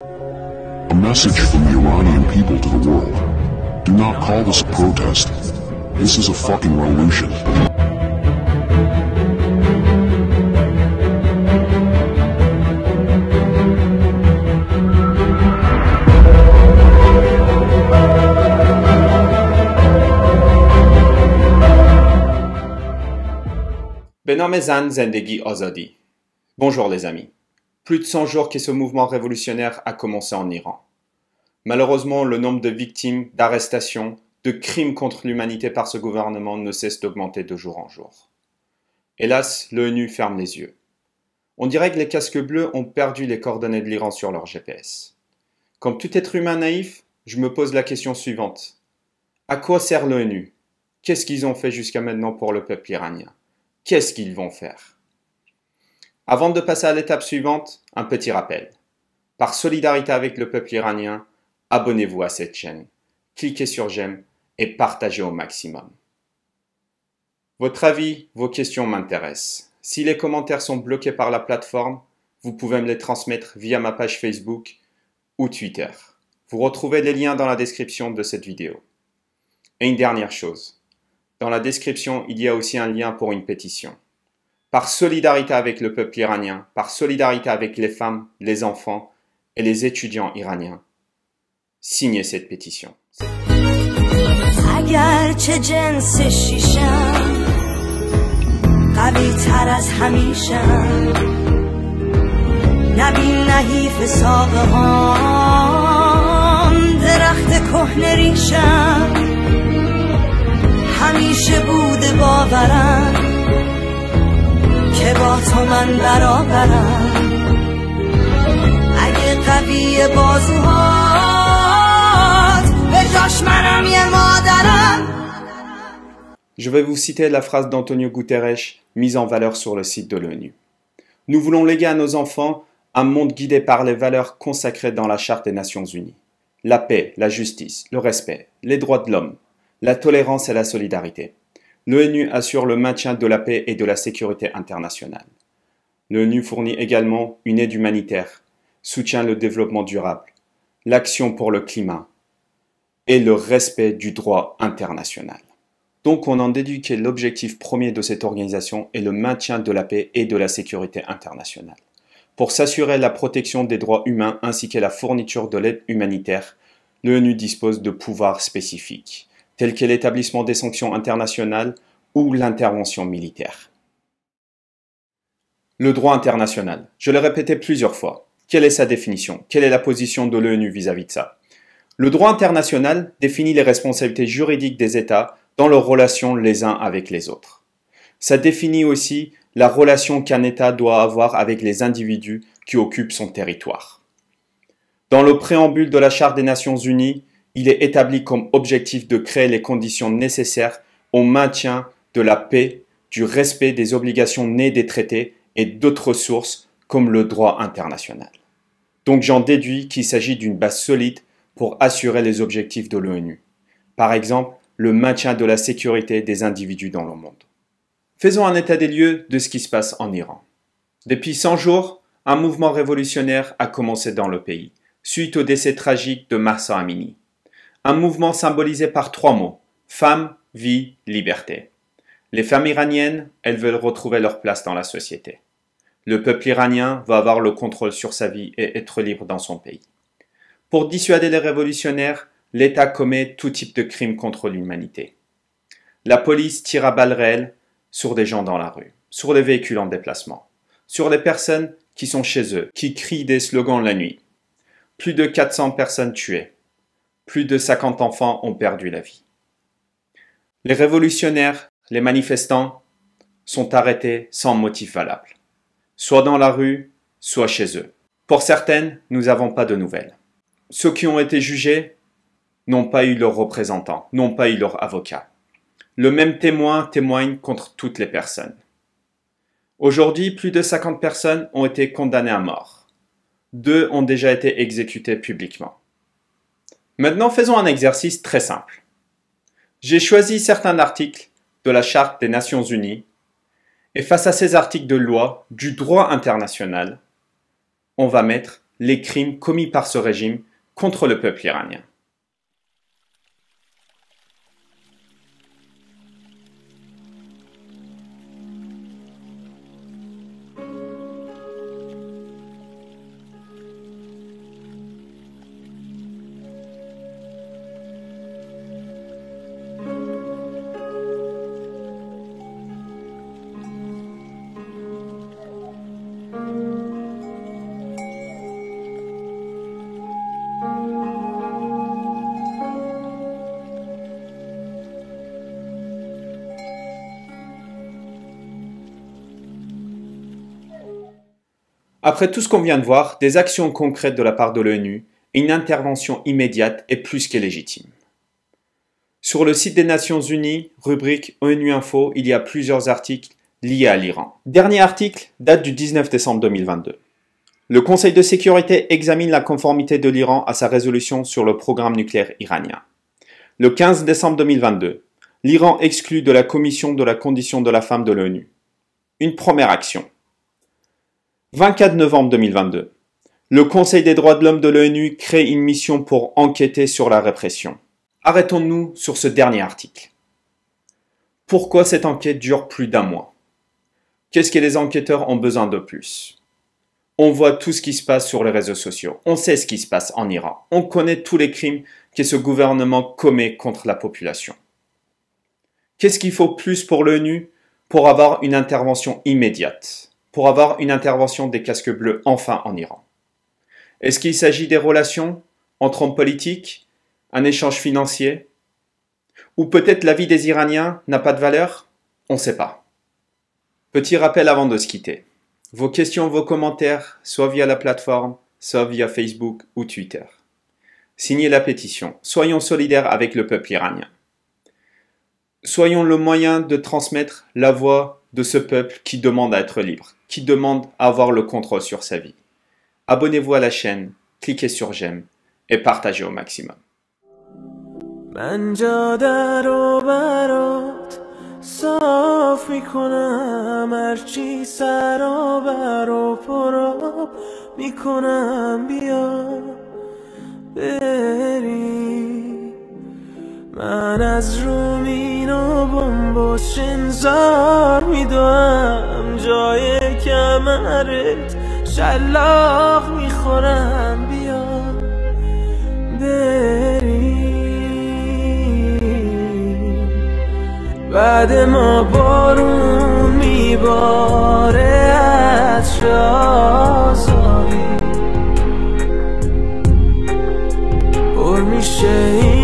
A message from the Iranian people to the world. Do not call this a protest. This is a fucking revolution. به نام زن، زندگی، آزادی. Bonjour les amis. Plus de 100 jours que ce mouvement révolutionnaire a commencé en Iran. Malheureusement, le nombre de victimes, d'arrestations, de crimes contre l'humanité par ce gouvernement ne cesse d'augmenter de jour en jour. Hélas, l'ONU ferme les yeux. On dirait que les casques bleus ont perdu les coordonnées de l'Iran sur leur GPS. Comme tout être humain naïf, je me pose la question suivante. À quoi sert l'ONU? Qu'est-ce qu'ils ont fait jusqu'à maintenant pour le peuple iranien? Qu'est-ce qu'ils vont faire? Avant de passer à l'étape suivante, un petit rappel. Par solidarité avec le peuple iranien, abonnez-vous à cette chaîne, cliquez sur j'aime et partagez au maximum. Votre avis, vos questions m'intéressent. Si les commentaires sont bloqués par la plateforme, vous pouvez me les transmettre via ma page Facebook ou Twitter. Vous retrouvez les liens dans la description de cette vidéo. Et une dernière chose. Dans la description, il y a aussi un lien pour une pétition. Par solidarité avec le peuple iranien, par solidarité avec les femmes, les enfants et les étudiants iraniens, signez cette pétition. که با تو من برابرم اگه قوی بازوهات به جاش منم یه مادرم. Je vais vous citer la phrase d'Antonio Guterres mise en valeur sur le site de l'ONU. Nous voulons léguer à nos enfants un monde guidé par les valeurs consacrées dans la Charte des Nations Unies. La paix, la justice, le respect, les droits de l'homme, la tolérance et la solidarité. L'ONU assure le maintien de la paix et de la sécurité internationale. L'ONU fournit également une aide humanitaire, soutient le développement durable, l'action pour le climat et le respect du droit international. Donc on en déduit que l'objectif premier de cette organisation est le maintien de la paix et de la sécurité internationale. Pour s'assurer la protection des droits humains ainsi que la fourniture de l'aide humanitaire, l'ONU dispose de pouvoirs spécifiques, tels que l'établissement des sanctions internationales ou l'intervention militaire. Le droit international. Je l'ai répété plusieurs fois. Quelle est sa définition? Quelle est la position de l'ONU vis-à-vis de ça? Le droit international définit les responsabilités juridiques des États dans leurs relations les uns avec les autres. Ça définit aussi la relation qu'un État doit avoir avec les individus qui occupent son territoire. Dans le préambule de la Charte des Nations Unies, il est établi comme objectif de créer les conditions nécessaires au maintien de la paix, du respect des obligations nées des traités et d'autres sources comme le droit international. Donc j'en déduis qu'il s'agit d'une base solide pour assurer les objectifs de l'ONU. Par exemple, le maintien de la sécurité des individus dans le monde. Faisons un état des lieux de ce qui se passe en Iran. Depuis 100 jours, un mouvement révolutionnaire a commencé dans le pays, suite au décès tragique de Mahsa Amini. Un mouvement symbolisé par 3 mots, femme, vie, liberté. Les femmes iraniennes, elles veulent retrouver leur place dans la société. Le peuple iranien va avoir le contrôle sur sa vie et être libre dans son pays. Pour dissuader les révolutionnaires, l'État commet tout type de crimes contre l'humanité. La police tire à balles réelles sur des gens dans la rue, sur les véhicules en déplacement, sur les personnes qui sont chez eux, qui crient des slogans la nuit. Plus de 400 personnes tuées. Plus de 50 enfants ont perdu la vie. Les révolutionnaires, les manifestants, sont arrêtés sans motif valable, soit dans la rue, soit chez eux. Pour certaines, nous n'avons pas de nouvelles. Ceux qui ont été jugés n'ont pas eu leur représentant, n'ont pas eu leur avocat. Le même témoin témoigne contre toutes les personnes. Aujourd'hui, plus de 50 personnes ont été condamnées à mort. 2 ont déjà été exécutées publiquement. Maintenant, faisons un exercice très simple. J'ai choisi certains articles de la Charte des Nations Unies et face à ces articles de loi du droit international, on va mettre les crimes commis par ce régime contre le peuple iranien. Après tout ce qu'on vient de voir, des actions concrètes de la part de l'ONU et une intervention immédiate est plus que légitime. Sur le site des Nations Unies, rubrique ONU Info, il y a plusieurs articles liés à l'Iran. Dernier article date du 19 décembre 2022. Le Conseil de sécurité examine la conformité de l'Iran à sa résolution sur le programme nucléaire iranien. Le 15 décembre 2022, l'Iran exclut de la Commission de la condition de la femme de l'ONU. Une première action. 24 novembre 2022. Le Conseil des droits de l'homme de l'ONU crée une mission pour enquêter sur la répression. Arrêtons-nous sur ce dernier article. Pourquoi cette enquête dure plus d'1 mois? Qu'est-ce que les enquêteurs ont besoin de plus? On voit tout ce qui se passe sur les réseaux sociaux. On sait ce qui se passe en Iran. On connaît tous les crimes que ce gouvernement commet contre la population. Qu'est-ce qu'il faut plus pour l'ONU pour avoir une intervention immédiate? Pour avoir une intervention des casques bleus enfin en Iran? Est-ce qu'il s'agit des relations entre hommes politiques, un échange financier? Ou peut-être la vie des Iraniens n'a pas de valeur? On ne sait pas. Petit rappel avant de se quitter. Vos questions, vos commentaires, soit via la plateforme, soit via Facebook ou Twitter. Signez la pétition. Soyons solidaires avec le peuple iranien. Soyons le moyen de transmettre la voix de ce peuple qui demande à être libre, qui demande à avoir le contrôle sur sa vie. Abonnez-vous à la chaîne, cliquez sur j'aime et partagez au maximum. من جاده رو برات صاف میکنم هرچی سرابر و پراب میکنم بیا بری من از رومین و بمب و شنزار میدوم جای کمرت شلاق میخورم بیا بری بعد ما بارون میباره از شازاری پر میشه